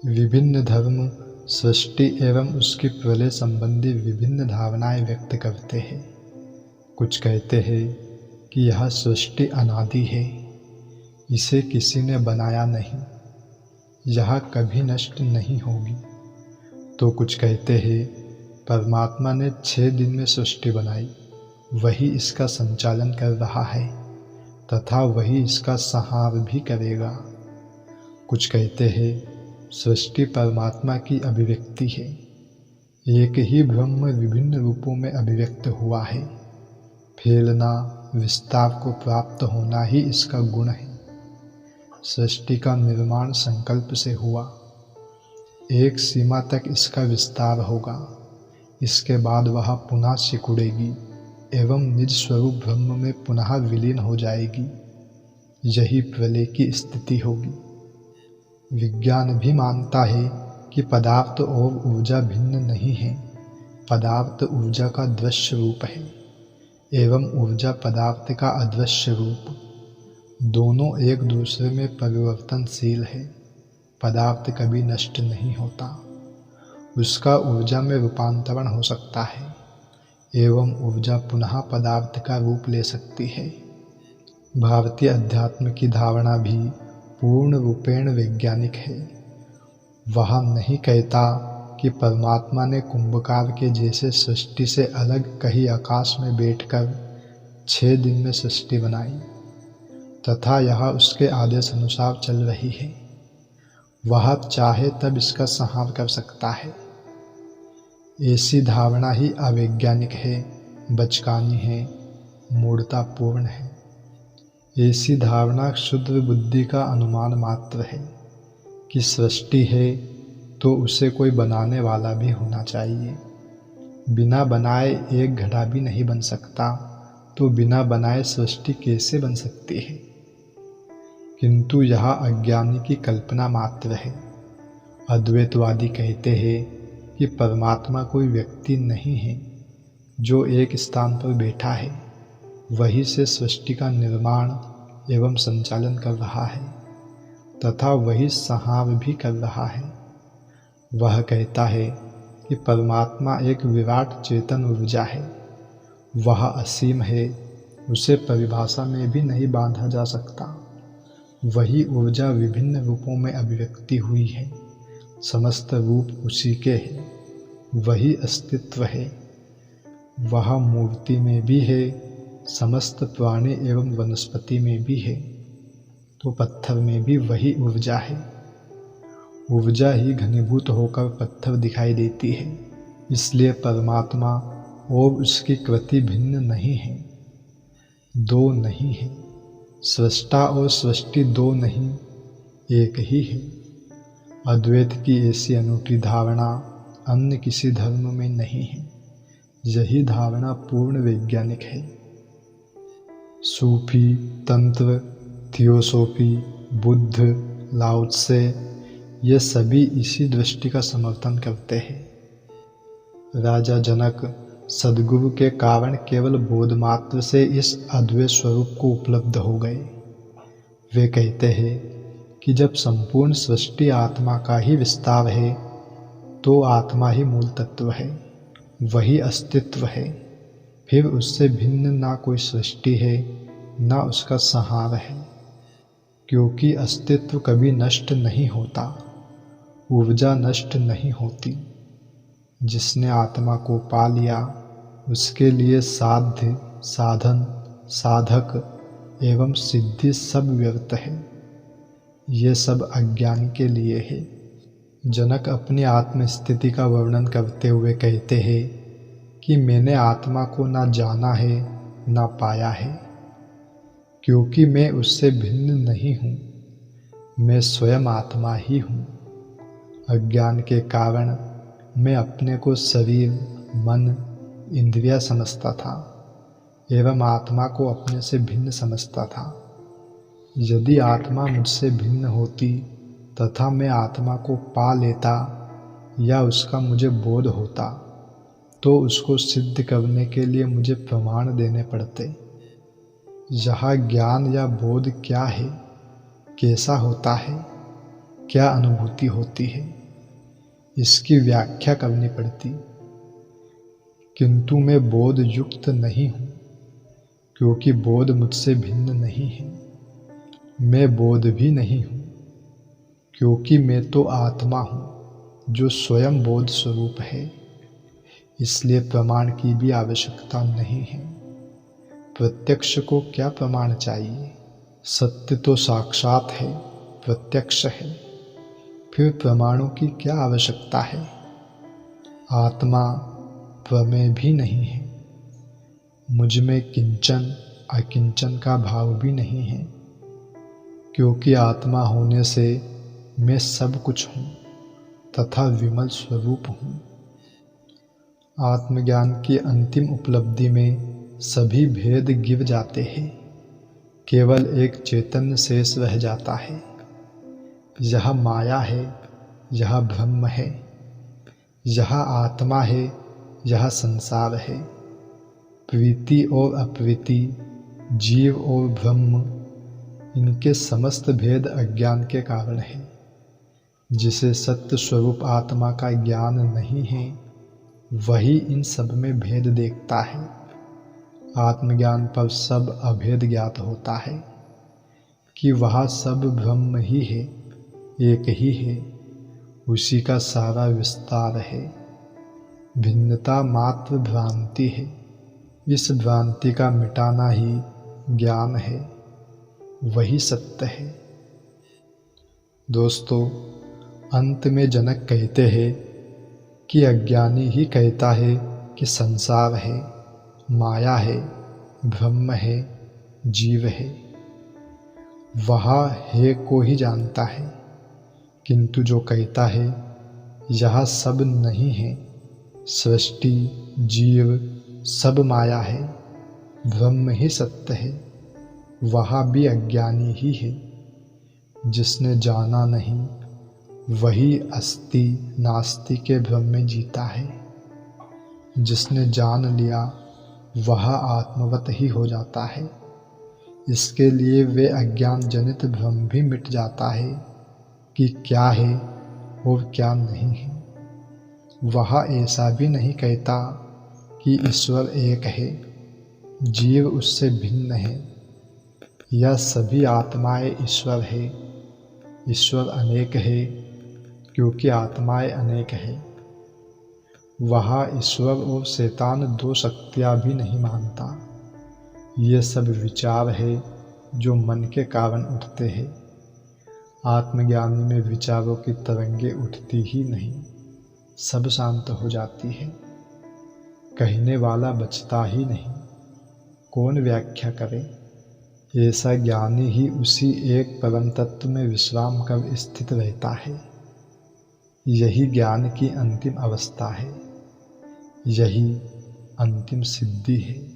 विभिन्न धर्म सृष्टि एवं उसकी प्रलय संबंधी विभिन्न धारणाएं व्यक्त करते हैं। कुछ कहते हैं कि यह सृष्टि अनादि है, इसे किसी ने बनाया नहीं, यह कभी नष्ट नहीं होगी। तो कुछ कहते हैं परमात्मा ने 6 दिन में सृष्टि बनाई, वही इसका संचालन कर रहा है तथा वही इसका संहार भी करेगा। कुछ कहते हैं सृष्टि परमात्मा की अभिव्यक्ति है, एक ही ब्रह्म विभिन्न रूपों में अभिव्यक्त हुआ है, फैलना विस्तार को प्राप्त होना ही इसका गुण है। सृष्टि का निर्माण संकल्प से हुआ, एक सीमा तक इसका विस्तार होगा, इसके बाद वह पुनः सिकुड़ेगी एवं निज स्वरूप ब्रह्म में पुनः विलीन हो जाएगी। यही प्रलय की स्थिति होगी। विज्ञान भी मानता है कि पदार्थ और ऊर्जा भिन्न नहीं है, पदार्थ ऊर्जा का दृश्य रूप है एवं ऊर्जा पदार्थ का अदृश्य रूप। दोनों एक दूसरे में परिवर्तनशील है। पदार्थ कभी नष्ट नहीं होता, उसका ऊर्जा में रूपांतरण हो सकता है एवं ऊर्जा पुनः पदार्थ का रूप ले सकती है। भारतीय अध्यात्म की धारणा भी पूर्ण रूपेण वैज्ञानिक है। वह नहीं कहता कि परमात्मा ने कुंभकार के जैसे सृष्टि से अलग कहीं आकाश में बैठकर 6 दिन में सृष्टि बनाई तथा यह उसके आदेश अनुसार चल रही है। वह चाहे तब इसका संहार कर सकता है। ऐसी धारणा ही अवैज्ञानिक है, बचकानी है, मूढ़तापूर्ण है। ऐसी धारणा क्षुद्र बुद्धि का अनुमान मात्र है कि सृष्टि है तो उसे कोई बनाने वाला भी होना चाहिए। बिना बनाए एक घड़ा भी नहीं बन सकता, तो बिना बनाए सृष्टि कैसे बन सकती है? किंतु यह अज्ञानी की कल्पना मात्र है। अद्वैतवादी कहते हैं कि परमात्मा कोई व्यक्ति नहीं है जो एक स्थान पर बैठा है, वही से सृष्टि का निर्माण एवं संचालन कर रहा है तथा वही संहार भी कर रहा है। वह कहता है कि परमात्मा एक विराट चेतन ऊर्जा है, वह असीम है, उसे परिभाषा में भी नहीं बांधा जा सकता। वही ऊर्जा विभिन्न रूपों में अभिव्यक्ति हुई है, समस्त रूप उसी के हैं, वही अस्तित्व है। वह मूर्ति में भी है, समस्त प्राणी एवं वनस्पति में भी है, तो पत्थर में भी वही ऊर्जा है। ऊर्जा ही घनीभूत होकर पत्थर दिखाई देती है, इसलिए परमात्मा और उसकी कृति भिन्न नहीं है, दो नहीं है। सृष्टा और सृष्टि दो नहीं, एक ही है। अद्वैत की ऐसी अनूठी धारणा अन्य किसी धर्म में नहीं है। यही धारणा पूर्ण वैज्ञानिक है। सूफी, तंत्र, थियोसोफी, बुद्ध, लाओ त्से ये सभी इसी दृष्टि का समर्थन करते हैं। राजा जनक सद्गुरु के कारण केवल बोध मात्र से इस अद्वैत स्वरूप को उपलब्ध हो गए। वे कहते हैं कि जब संपूर्ण सृष्टि आत्मा का ही विस्तार है तो आत्मा ही मूल तत्व है, वही अस्तित्व है। फिर उससे भिन्न ना कोई सृष्टि है ना उसका संहार है, क्योंकि अस्तित्व कभी नष्ट नहीं होता, ऊर्जा नष्ट नहीं होती। जिसने आत्मा को पा लिया उसके लिए साध्य, साधन, साधक एवं सिद्धि सब व्यर्थ है। ये सब अज्ञानी के लिए है। जनक अपनी आत्मस्थिति का वर्णन करते हुए कहते हैं कि मैंने आत्मा को ना जाना है ना पाया है, क्योंकि मैं उससे भिन्न नहीं हूँ, मैं स्वयं आत्मा ही हूँ। अज्ञान के कारण मैं अपने को शरीर, मन, इंद्रिया समझता था एवं आत्मा को अपने से भिन्न समझता था। यदि आत्मा मुझसे भिन्न होती तथा मैं आत्मा को पा लेता या उसका मुझे बोध होता तो उसको सिद्ध करने के लिए मुझे प्रमाण देने पड़ते। यहाँ ज्ञान या बोध क्या है, कैसा होता है, क्या अनुभूति होती है, इसकी व्याख्या करनी पड़ती। किंतु मैं बोध युक्त नहीं हूँ, क्योंकि बोध मुझसे भिन्न नहीं है। मैं बोध भी नहीं हूँ, क्योंकि मैं तो आत्मा हूँ जो स्वयं बोध स्वरूप है। इसलिए प्रमाण की भी आवश्यकता नहीं है। प्रत्यक्ष को क्या प्रमाण चाहिए? सत्य तो साक्षात है, प्रत्यक्ष है, फिर प्रमाणों की क्या आवश्यकता है? आत्मा प्रमेय भी नहीं है। मुझ में किंचन अकिंचन का भाव भी नहीं है, क्योंकि आत्मा होने से मैं सब कुछ हूँ तथा विमल स्वरूप हूँ। आत्मज्ञान की अंतिम उपलब्धि में सभी भेद गिर जाते हैं, केवल एक चैतन्य शेष रह जाता है। यह माया है, यह ब्रह्म है, यह आत्मा है, यह संसार है। प्रीति और अप्रीति, जीव और ब्रह्म, इनके समस्त भेद अज्ञान के कारण है। जिसे सत्य स्वरूप आत्मा का ज्ञान नहीं है, वही इन सब में भेद देखता है। आत्मज्ञान पर सब अभेद ज्ञात होता है कि वह सब ब्रह्म ही है, एक ही है, उसी का सारा विस्तार है। भिन्नता मात्र भ्रांति है। इस भ्रांति का मिटाना ही ज्ञान है, वही सत्य है। दोस्तों, अंत में जनक कहते हैं कि अज्ञानी ही कहता है कि संसार है, माया है, ब्रह्म है, जीव है। वह है को ही जानता है, किंतु जो कहता है यह सब नहीं है, सृष्टि जीव सब माया है, ब्रह्म ही सत्य है, वह भी अज्ञानी ही है। जिसने जाना नहीं, वही अस्ति नास्ति के भ्रम में जीता है। जिसने जान लिया, वह आत्मवत ही हो जाता है। इसके लिए वे अज्ञान जनित भ्रम भी मिट जाता है कि क्या है और क्या नहीं है। वह ऐसा भी नहीं कहता कि ईश्वर एक है, जीव उससे भिन्न है, यह सभी आत्माएं ईश्वर है। ईश्वर अनेक है, क्योंकि आत्माएं अनेक है। वह ईश्वर और शैतान दो शक्तियाँ भी नहीं मानता। ये सब विचार है जो मन के कारण उठते हैं। आत्मज्ञानी में विचारों की तरंगे उठती ही नहीं, सब शांत हो जाती है। कहने वाला बचता ही नहीं, कौन व्याख्या करे? ऐसा ज्ञानी ही उसी एक परम तत्व में विश्राम कर स्थित रहता है। यही ज्ञान की अंतिम अवस्था है, यही अंतिम सिद्धि है।